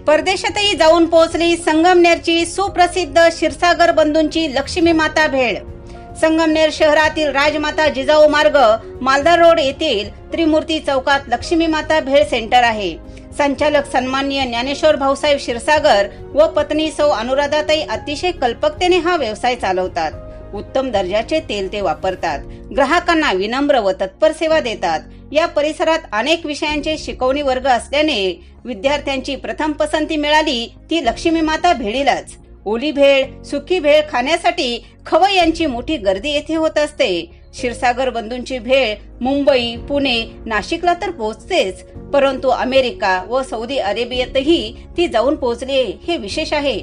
परदेशातही जाऊन पोहोचली संगमनेरची सुप्रसिद्ध क्षीरसागर बंधूंची लक्ष्मी माता भेळ। संगमनेर शहरातील राजमाता जिजाऊ मार्ग मालदार रोड येथील त्रिमूर्ती चौकात लक्ष्मी माता भेळ सेंटर आहे। संचालक सन्माननीय ज्ञानेश्वर भाऊसाहेब क्षीरसागर व पत्नी सौ अनुराधाताई अतिशय कल्पकतेने हा व्यवसाय चालवतात। उत्तम दर्जाचे तेल ते वापरतात, ग्राहकांना विनम्र व तत्पर सेवा देतात। या परिसरात अनेक विषयांचे शिकवणी वर्ग असल्याने विद्यार्थ्यांची प्रथम पसंती मिळाली ती लक्ष्मी माता भेळीलाच। ओली भेळ, सुकी भेळ खाण्यासाठी खवय्यांची मोठी गर्दी येथे होत असते। क्षीरसागर बंधूंची भेळ मुंबई, पुणे, नाशिकला तर पोहोचतेच, परंतु अमेरिका व सौदी अरेबियातही ती जाऊन पोहोचली हे विशेष आहे।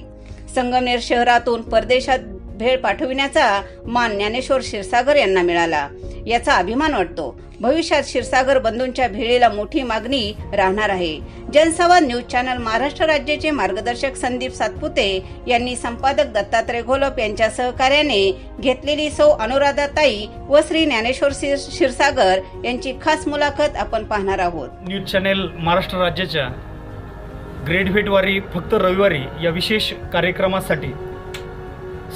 संगमनेर शहरातून परदेशात भेळ पाठविण्याचा मान ज्ञानेश्वर क्षीरसागर यांना मिळाला, याचा अभिमान वाटतो। भविष्यात क्षीरसागर बंधूंच्या भेळीला मोठी मागणी राहणार आहे। जनसंवाद न्यूज चॅनल महाराष्ट्र राज्याचे मार्गदर्शक संदीप सातपुते यांनी संपादक दत्तात्रय घोलप यांच्या सहकार्याने घेतलेली सौ अनुराधाताई व श्री ज्ञानेश्वर क्षीरसागर यांची खास मुलाखत आपण पाहणार आहोत। न्यूज चॅनल महाराष्ट्र राज्याच्या ग्रेड भेटवारी फक्त रविवारी या विशेष कार्यक्रमासाठी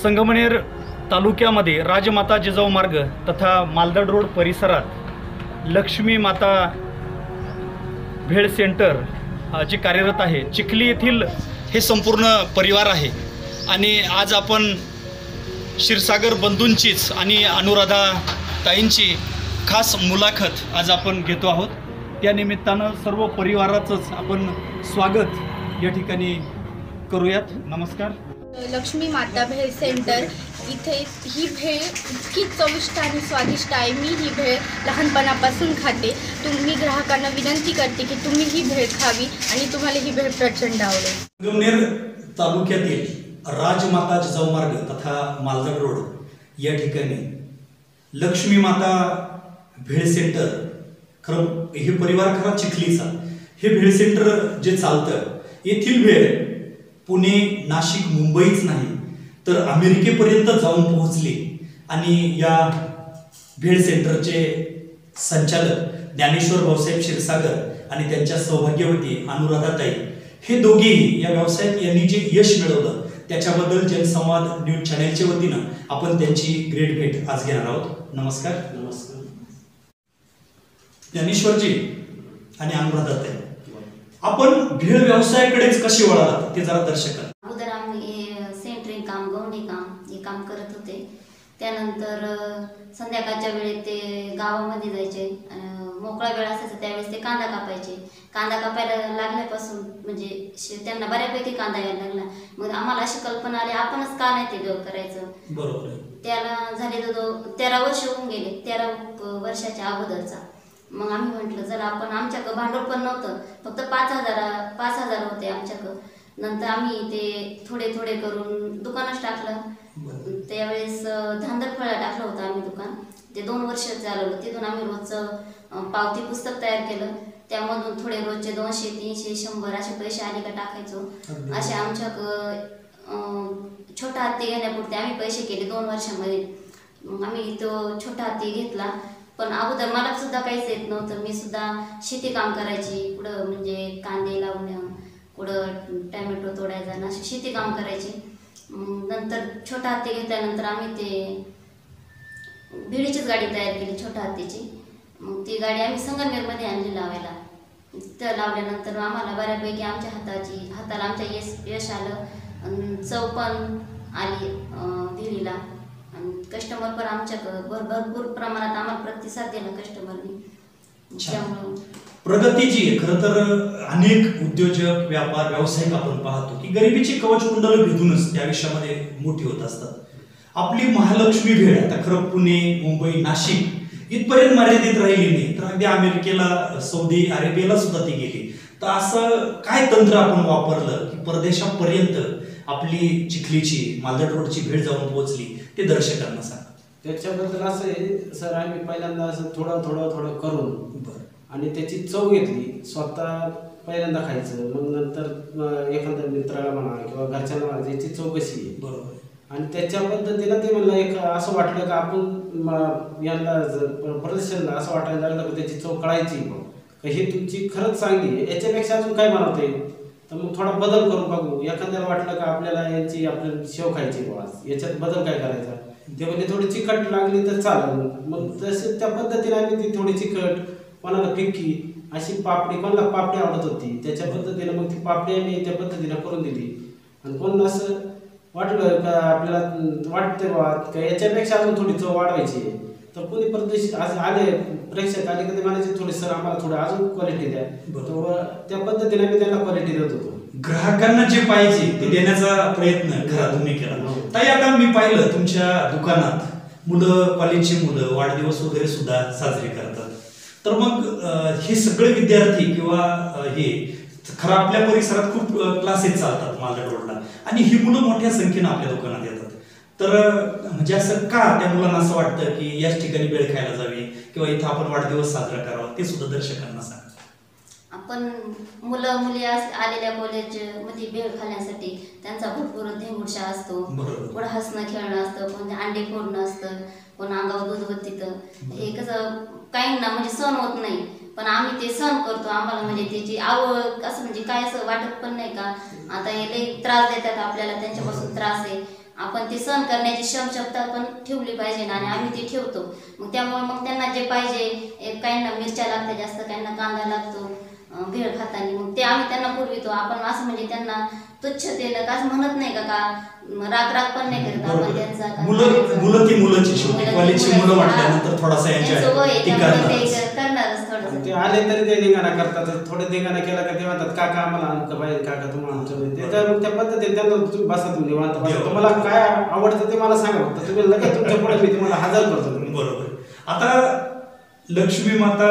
संगमनेर तालुक्यामध्ये राजमाता जिजाऊ मार्ग तथा मालदार रोड परिसरात लक्ष्मी माता भेळ सेंटर जे कार्यरत आहे। चिखली येथील हे संपूर्ण परिवार आहे आणि आज आपण क्षीरसागर बंधूंचीच आणि अनुराधा ताईंची खास मुलाखत आज आपण घेतो आहोत। त्या निमित्तानं सर्व परिवाराचंच आपण स्वागत या ठिकाणी करूयात। नमस्कार। लक्ष्मी माता भेळ सेंटर इथे ही भेळ इतकी चविष्ट आणि स्वादिष्ट आहे। मी ही भेळ लहानपणापासून खाते। तुम्ही ग्राहकांना विनंती करते की तुम्ही ही भेळ खावी आणि तुम्हाला ही भेळ प्रचंड आवडेल। संगमनेर तालुक्यातील राजमाता जिजाऊ मार्ग तथा मालदार रोड या ठिकाणी लक्ष्मी माता भेळ सेंटर, खरं हे परिवार खरा चिखलीचा, हे भेळ सेंटर जे चालतं, येथील भेळ पुणे, नाशिक, मुंबईच नाही तर अमेरिकेपर्यंत जाऊन पोहोचली आणि या भेळ सेंटरचे संचालक ज्ञानेश्वर भाऊसाहेब क्षीरसागर आणि त्यांच्या सौभाग्यवती अनुराधाताई हे दोघेही या व्यवसायात यांनी जे यश मिळवलं त्याच्याबद्दल जनसंवाद न्यूज चॅनलच्या वतीनं आपण त्यांची ग्रेट भेट आज घेणार आहोत। नमस्कार। नमस्कार ज्ञानेश्वरजी आणि अनुराधाताई, आपण भेळ व्यवसायाकडेच कशी वळालात ते जरा दर्शकांना। अगोदर आम्ही सेंटरिंग काम, गवंडी काम हे काम करत होते। त्यानंतर संध्याकाळच्या वेळेत ते गावामध्ये जायचे, मोकळा वेळ असायचा त्यावेळेस ते कांदा कापायचे। कांदा कापायला लागल्यापासून म्हणजे त्यांना बऱ्यापैकी कांदा यायला लागला। मग आम्हाला अशी कल्पना आली आपणच का नाही ते करायचं। बरोबर। त्याला झाले 13 वर्ष होऊन गेले, 13 वर्षाच्या अगोदरचा। मग आम्ही म्हटलं चला आपण, आमच्याकडं भांडवल पण नव्हतं, फक्त 5,000 होते आमच्याकडं। नंतर आम्ही ते थोडे थोडे करून दुकानच टाकलं। त्यावेळेस धांदरफळा टाकलं होतं आम्ही दुकान, ते 2 वर्ष चालवलं। तिथून आम्ही रोजचं पावती पुस्तक तयार केलं, त्यामधून थोडे रोजचे 200, 300, 100 असे पैसे आले का टाकायचो। असे आमच्याकडं छोटा हत्ती घेण्यापुरते आम्ही पैसे केले 2 वर्षामध्ये। मग आम्ही तो छोटा हत्ती घेतला, पण अगोदर मला सुद्धा काहीच येत नव्हतं। मी सुद्धा शेती काम करायची, कुठं म्हणजे कांदे लावणं, कुठं टॅमॅटो तोडायचा, अशी शेती काम करायची। नंतर छोटा हत्ती घेतल्यानंतर आम्ही ते भेळीचीच गाडी तयार केली छोटा हत्तीची। मग ती गाडी आम्ही संगमनेरमध्ये आणली लावायला। तर लावल्यानंतर आम्हाला बऱ्यापैकी आमच्या हाताला आमच्या यश आलं, चव पण आली भेळीला आणि कस्टमर पण आमच्याकडं भरपूर प्रमाणात आम्हाला प्रतिसाद दिला कस्टमरनी। त्यामुळे प्रगती जी खरं तर अनेक उद्योजक, व्यापार, व्यावसायिक आपण पाहतो की गरिबीची कवचकुंडलं भेदूनच त्या विषयामध्ये मोठी होत असतात। आपली महालक्ष्मी भेळ आता खरं पुणे, मुंबई, नाशिक इथपर्यंत मर्यादित राहिली नाही, तर अगदी अमेरिकेला, सौदी अरेबियाला सुद्धा ती गेली। तर असं काय तंत्र आपण वापरलं की परदेशापर्यंत आपली चिखलीची मालदार रोडची भेळ जाऊन पोहोचली ते दर्शकांना सांगा। त्याच्याबद्दल असं आहे सर, आम्ही पहिल्यांदा असं थोडं करून आणि त्याची चव घेतली, स्वतः पहिल्यांदा खायचं, मग नंतर एखाद्या मित्राला म्हणा किंवा घरच्यांना म्हणा त्याची चव कशी आहे। बरोबर। आणि त्याच्या पद्धतीनं ते म्हणलं एक असं वाटलं का आपण यांना प्रदर्शनला असं वाटायला लागलं की त्याची चव कळायची, मग हे तुमची खरंच चांगली आहे, याच्यापेक्षा अजून काय बनवता येईल। तर मग थोडा बदल करून बघू. एखाद्याला वाटलं का आपल्याला यांची आपल्याला शेव खायची बुवा, याच्यात बदल काय करायचा, ते म्हणजे थोडी चिकट लागली तर चालेल. मग तसे त्या पद्धतीने आम्ही ती थोडी चिकट, कोणाला फिक्की अशी पापडी, कोणाला पापडी आवडत होती त्याच्या पद्धतीने मग ती पापडी आम्ही त्या पद्धतीने करून दिली. आणि कोण असं वाटलं का आपल्याला वाटतं बा का याच्यापेक्षा अजून थोडी चव वाढवायची आहे, तर कोणी परदेश आज आले प्रेक्षक आले कधी म्हणायचे थोडी सर आम्हाला थोडं अजून क्वालिटी द्या, तर त्या पद्धतीने आम्ही त्यांना क्वालिटी देत होतो. ग्राहकांना जे पाहिजे ते देण्याचा प्रयत्न खरा तुम्ही केला. ताई, आता मी पाहिलं तुमच्या दुकानात मुलं, कॉलेजची मुलं वाढदिवस वगैरे सुद्धा साजरे करतात. तर मग हे सगळे विद्यार्थी किंवा हे खरं आपल्या परिसरात खूप क्लासेस चालतात मालदाड रोडला, आणि ही मुलं मोठ्या संख्येनं आपल्या दुकानात येतात. तर म्हणजे असं का त्या मुलांना असं वाटतं की याच ठिकाणी वेळ खायला जावी किंवा इथं आपण वाढदिवस साजरा करावा, ते सुद्धा दर्शकांना सांगा. आपण मुलं मुली आलेल्या कॉलेजमध्ये भेळ खाण्यासाठी त्यांचा भरपूर धेंगुडशा असतो, पुढं हसणं खेळणं असतं, कोण अंडे फोडणं असतं, कोण अंगावर दूध वतीतं. हे कसं काहींना म्हणजे सहन होत नाही, पण आम्ही ते सहन करतो. आम्हाला म्हणजे त्याची आवड असं म्हणजे काय असं वाटत पण नाही का आता हे लई त्रास देतात आपल्याला, त्यांच्यापासून त्रास आहे, आपण ते सहन करण्याची क्षमता पण ठेवली पाहिजे ना, आणि आम्ही ती ठेवतो. मग त्यामुळे मग त्यांना जे पाहिजे, काहींना मिरच्या लागतात जास्त, काहींना कांदा लागतो भेळ खाताना, मग ते आम्ही त्यांना पुरवितो. आपण असं म्हणजे त्यांना तुच्छतेनं का असं म्हणत नाही का राग पण नाही करत आपण त्यांचा. मुलं ती मुलाची शेवटी कॉलेजची मुलं म्हटल्यानंतर थोडासा करणारच थोडं. ते आले तरी ते धिंगाणा करतात, थोडे धिंगाणा केला का ते म्हणतात काका आम्हाला आमचं पाहिजे, काका तुम्हाला आमचं. त्या पद्धतीने त्यांना तुम्ही बसा, तुम्ही निवांत बसा, तुम्हाला काय आवडतं ते मला सांगा, फक्त तुम्ही लगेच तुमच्या पुढे मी तुम्हाला हजर करतो. बरोबर. आता लक्ष्मी माता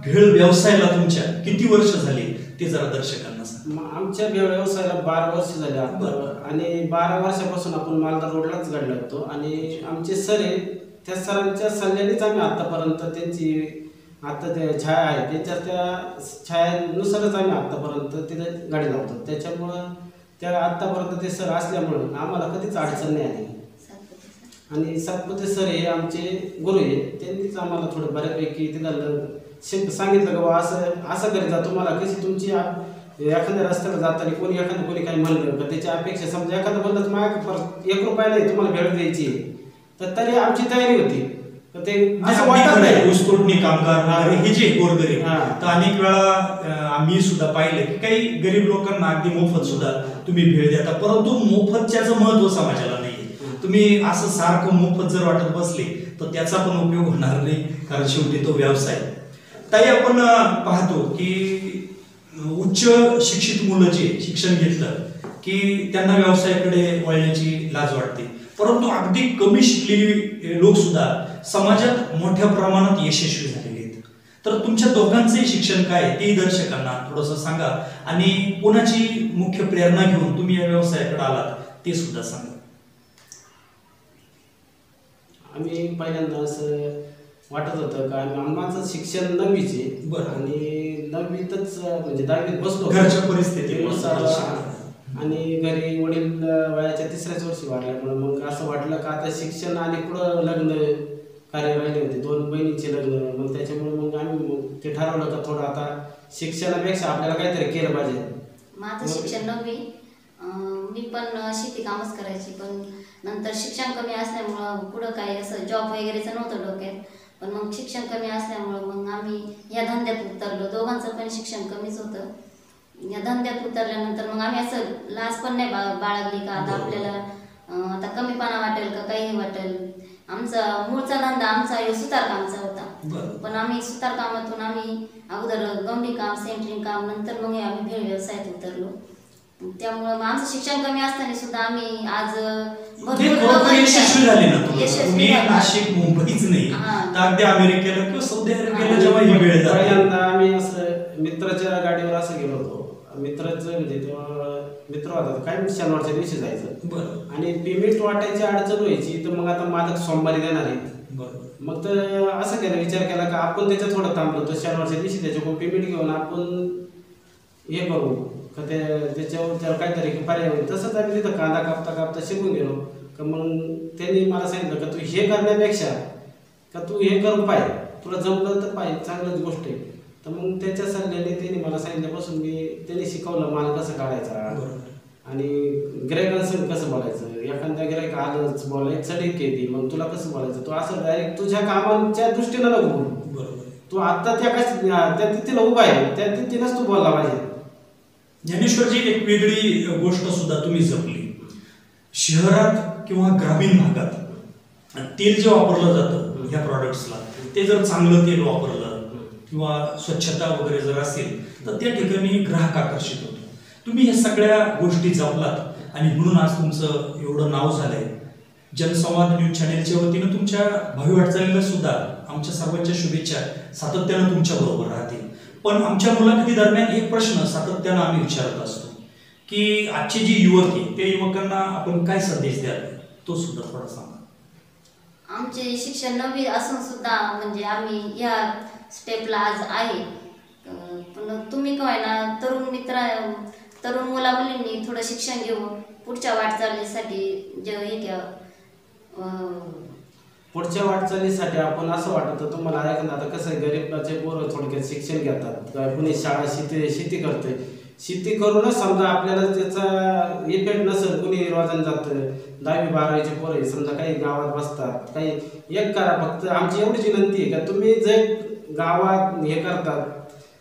भेळ व्यवसायाला तुमच्या किती वर्ष झाली ते जरा दर्शकांना सांगा. आमच्या भेळ व्यवसायाला 12 वर्ष झाले आणि 12 वर्षापासून आपण मालदाड रोडलाच गाडी लागतो. आणि आमचे सर आहे, त्या सरांच्या सल्ल्यानेच आम्ही आतापर्यंत त्यांची आता त्या छाया आहे त्या छायानुसारच आम्ही आतापर्यंत तिथे गाडी लावतो. त्याच्यामुळं त्या आतापर्यंत ते सर असल्यामुळं आम्हाला कधीच अडचण नाही आली. आणि सातपुते सर हे आमचे गुरु आहे, त्यांनीच आम्हाला थोडं बऱ्यापैकी तिथं सांगितलं का बाबा असं करीत जा, तुम्हाला कशी तुमची एखाद्या रस्त्याला जाताना कोणी काही म्हणलं का त्याची अपेक्षा, समजा एखादं म्हणलं माझ्या 1 रुपया नाही तुम्हाला भेट द्यायची, तर तरी आमची तयारी होती. तर ते असं वाटत नाही ऊसतोडणी कामगार हे जे गोरगरीब, तर अनेक वेळा आम्ही सुद्धा पाहिलं की काही गरीब लोकांना अगदी मोफत सुद्धा तुम्ही भेळ देता, परंतु मोफतच्याचं महत्व समाजाला नाही. तुम्ही असं सारखं मोफत जर वाटत बसले तर त्याचा पण उपयोग होणार नाही, कारण शेवटी तो व्यवसाय. ताई, आपण पाहतो की उच्च शिक्षित मुलं जे शिक्षण घेतलं की त्यांना व्यवसायाकडे वळण्याची लाज वाटते, परंतु अगदी कमी शिकलेली लोक सुद्धा समाजात मोठ्या प्रमाणात यशस्वी झालेले आहेत. तर तुमच्या दोघांचंही शिक्षण काय ते दर्शकांना थोडंसं सांगा, आणि कोणाची मुख्य प्रेरणा घेऊन तुम्ही या व्यवसायाकडे आलात ते सुद्धा सांगा. आम्ही पहिल्यांदा असं वाटत होतं का आम्हाला शिक्षण 9वीचे आणि 9वीतच म्हणजे 10वीत बसलो घरच्या परिस्थितीनुसार, आणि घरी वडील वयाच्या 3ऱ्याच वर्षी वाढल्यामुळे मग असं वाटलं का आता शिक्षण आणि पुढं लग्न कार्य राहिले होते, 2 बहिणीचे लग्न, मग त्याच्यामुळे मग आम्ही ते ठरवलं का थोडं आता शिक्षणापेक्षा आपल्याला काहीतरी केलं पाहिजे. माझं शिक्षण 9वी, मी पण शेती कामच करायची, पण नंतर शिक्षण कमी असल्यामुळं पुढं काही असं जॉब वगैरेचं नव्हतं डोक्यात, पण मग शिक्षण कमी असल्यामुळं मग आम्ही या धंद्यात उतरलो. दोघांचं पण शिक्षण कमीच होतं. या धंद्यात उतरल्यानंतर मग आम्ही असं लाज पण नाही बाळगली का आता आपल्याला आता कमीपणा वाटेल का काही वाटेल. आमचा मूळचा धंदा आमचा सुतारकामचा होता, पण आम्ही सुतारकामातून आम्ही अगोदर गवंडी काम, सेंटरिंग काम, नंतर मग आम्ही भेळ व्यवसायात उतरलो. त्यामुळे मग आमचं शिक्षण कमी असताना सुद्धा आम्ही आज भरपूर यशस्वी झाले ना. तुम्ही नाशिक मुंबईच नाही तर अगदी अमेरिकेला किंवा सौदी अरेबियाला जेव्हा ही वेळ झाली, पहिल्यांदा आम्ही असं मित्राच्या गाडीवर असं गेलो होतो. मित्राचं म्हणजे तेव्हा मित्र होता, काय शनिवारच्या दिवशी जायचं आणि पेमेंट वाटायची अडचण व्हायची, तर मग आता मालक सोमवारी देणार आहे. मग तर असं केलं, विचार केला का आपण त्याच्यात थोडं थांबलो तर शनिवारच्या दिवशी त्याच्याकडून पेमेंट घेऊन आपण हे करू का त्याच्यावर त्याला काहीतरी पर्याय होईल. तसंच आम्ही तिथं कांदा कापता शिकून गेलो का. मग त्यांनी मला सांगितलं का तू हे करण्यापेक्षा का तू हे करून पाहिजे, तुला जमलं तर पाहिजे, चांगलंच गोष्ट आहे. तर मग त्याच्या सल्ल्याने त्यांनी मला सांगितल्यापासून त्यांनी शिकवलं माल कसं काढायचा आणि गिरायकांसंग कसं बोलायचं. एखाद्या गिरायक आलंच बोलायचं चढीक येते, मग तुला कसं बोलायचं, तू असं डायरेक्ट तुझ्या कामाच्या दृष्टीनं नको बोलू. तू आता त्या तिथीला उभा आहे, त्या तिथीनंच तू बोलला पाहिजे. ज्ञानेश्वरजी, एक वेगळी गोष्ट सुद्धा तुम्ही जपली. शहरात किंवा ग्रामीण भागात तेल जे वापरलं जातं ह्या प्रॉडक्ट्सला, ते जर चांगलं तेल वापरलं किंवा स्वच्छता वगैरे जर असेल तर त्या ठिकाणी ग्राहक आकर्षित होतो. तुम्ही या सगळ्या गोष्टी जपलात आणि म्हणून आज तुमचं एवढं नाव झालंय. जनसंवाद न्यूज चॅनेलच्या वतीनं तुमच्या भावी वाटचालीला सुद्धा आमच्या सर्वांच्या शुभेच्छा सातत्यानं तुमच्या बरोबर राहतील. पण आमच्या मुलाखती दरम्यान एक प्रश्न सातत्यानं आम्ही विचारत असतो की आजचे जे युवक आहे त्या युवकांना आपण काय संदेश द्याल, तो सुद्धा थोडा सांगा. आमचे शिक्षण 9वी असून सुद्धा म्हणजे आम्ही या स्टेपला आज आहे. पण तुम्ही काय ना तरुण मुला मुलींनी थोडं शिक्षण घेऊन पुढच्या वाटचालीसाठी जे हे पुढच्या वाटचालीसाठी आपण असं वाटतं तुम्हाला ऐकलं. आता कसं आहे, गरीबाचे पोरं थोडक्यात शिक्षण घेतात, कुणी शाळा शेती करते, शेती करूनच समजा आपल्याला त्याचा इफेक्ट नसेल, कुणी रोजानं जातं, 10वी 12वीचे पोरं समजा काही गावात बसतात, काही एक करा. फक्त आमची एवढीच विनंती आहे का तुम्ही जे गावात हे करतात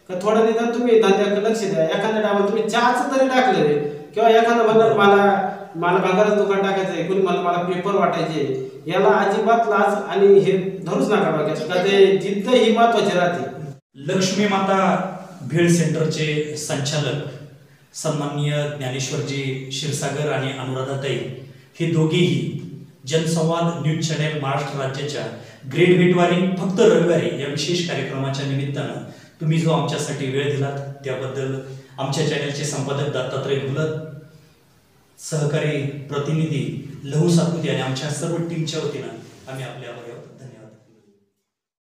का थोडं निदान तुम्ही धंद्याकडे लक्ष द्या. एखाद्या टायमाला तुम्ही चहाचं तरी टाकलं रे, किंवा एखादं म्हणलं मला भांगाराचं दुकान टाकायचं आहे, कुणी मला पेपर वाटायचे, याला अजिबात लाज आणि हे धरूच नका बघायचं का ते जिद्द ही महत्वाची राहते. लक्ष्मी माता भेळ सेंटरचे संचालक सन्माननीय ज्ञानेश्वरजी क्षीरसागर आणि अनुराधाताई हे दोघेही जनसंवाद न्यूज चॅनेल महाराष्ट्र राज्याच्या ग्रेट भेटवारी फक्त रविवारी या विशेष कार्यक्रमाच्या निमित्तानं तुम्ही जो आमच्यासाठी वेळ दिलात त्याबद्दल आमच्या चॅनेलचे संपादक दत्तात्रय घुलत, सहकारी प्रतिनिधी लहू सातपुते आणि आमच्या सर्व टीमच्या वतीनं आम्ही आपले आभारी आहोत.